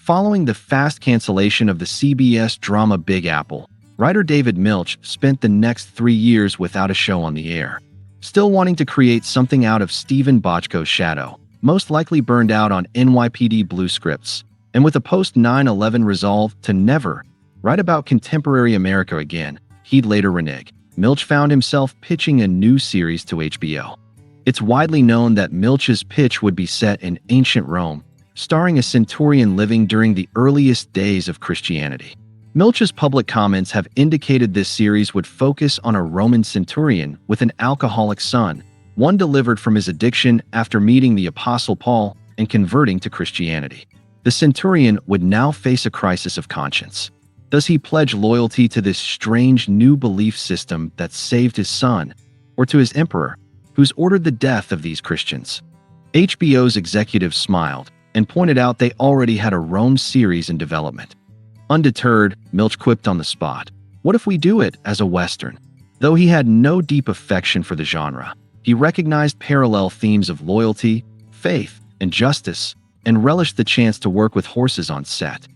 Following the fast cancellation of the CBS drama Big Apple, writer David Milch spent the next 3 years without a show on the air. Still wanting to create something out of Stephen Bochco's shadow, most likely burned out on NYPD Blue scripts, and with a post-9/11 resolve to never write about contemporary America again, he'd later renege. Milch found himself pitching a new series to HBO. It's widely known that Milch's pitch would be set in ancient Rome, starring a centurion living during the earliest days of Christianity. Milch's public comments have indicated this series would focus on a Roman centurion with an alcoholic son, one delivered from his addiction after meeting the Apostle Paul and converting to Christianity. The centurion would now face a crisis of conscience. Does he pledge loyalty to this strange new belief system that saved his son, or to his emperor, who's ordered the death of these Christians? HBO's executives smiled and pointed out they already had a Rome series in development. Undeterred, Milch quipped on the spot, "What if we do it as a Western?" Though he had no deep affection for the genre, he recognized parallel themes of loyalty, faith, and justice, and relished the chance to work with horses on set.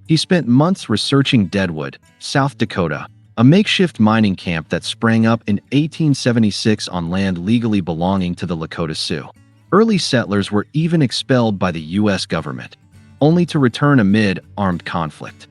He spent months researching Deadwood, South Dakota, a makeshift mining camp that sprang up in 1876 on land legally belonging to the Lakota Sioux. Early settlers were even expelled by the U.S. government, only to return amid armed conflict.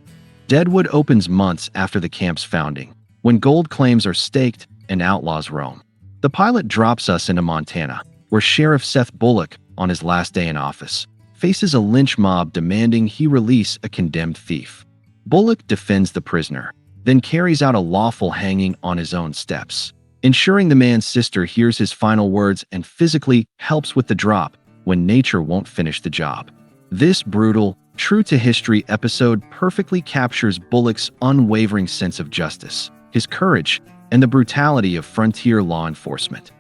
Deadwood opens months after the camp's founding, when gold claims are staked and outlaws roam. The pilot drops us into Montana, where Sheriff Seth Bullock, on his last day in office, faces a lynch mob demanding he release a condemned thief. Bullock defends the prisoner, then carries out a lawful hanging on his own steps, ensuring the man's sister hears his final words and physically helps with the drop when nature won't finish the job. This brutal, true-to-history episode perfectly captures Bullock's unwavering sense of justice, his courage, and the brutality of frontier law enforcement.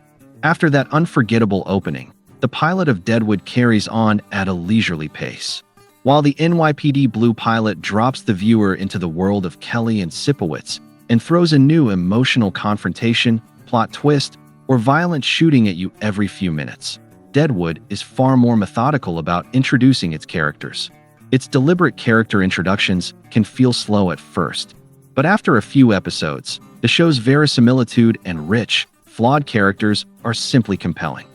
After that unforgettable opening, the pilot of Deadwood carries on at a leisurely pace. While the NYPD Blue pilot drops the viewer into the world of Kelly and Sipowicz and throws a new emotional confrontation, plot twist, or violent shooting at you every few minutes, Deadwood is far more methodical about introducing its characters. Its deliberate character introductions can feel slow at first, but after a few episodes, the show's verisimilitude and rich, flawed characters are simply compelling.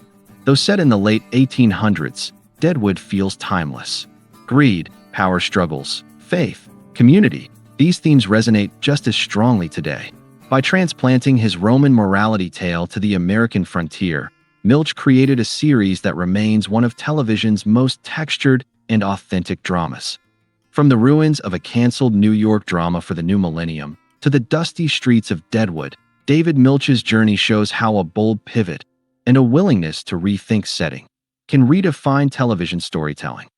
Though set in the late 1800s, Deadwood feels timeless. Greed, power struggles, faith, community, these themes resonate just as strongly today. By transplanting his Roman morality tale to the American frontier, Milch created a series that remains one of television's most textured and authentic dramas. From the ruins of a canceled New York drama for the new millennium to the dusty streets of Deadwood, David Milch's journey shows how a bold pivot and a willingness to rethink setting can redefine television storytelling.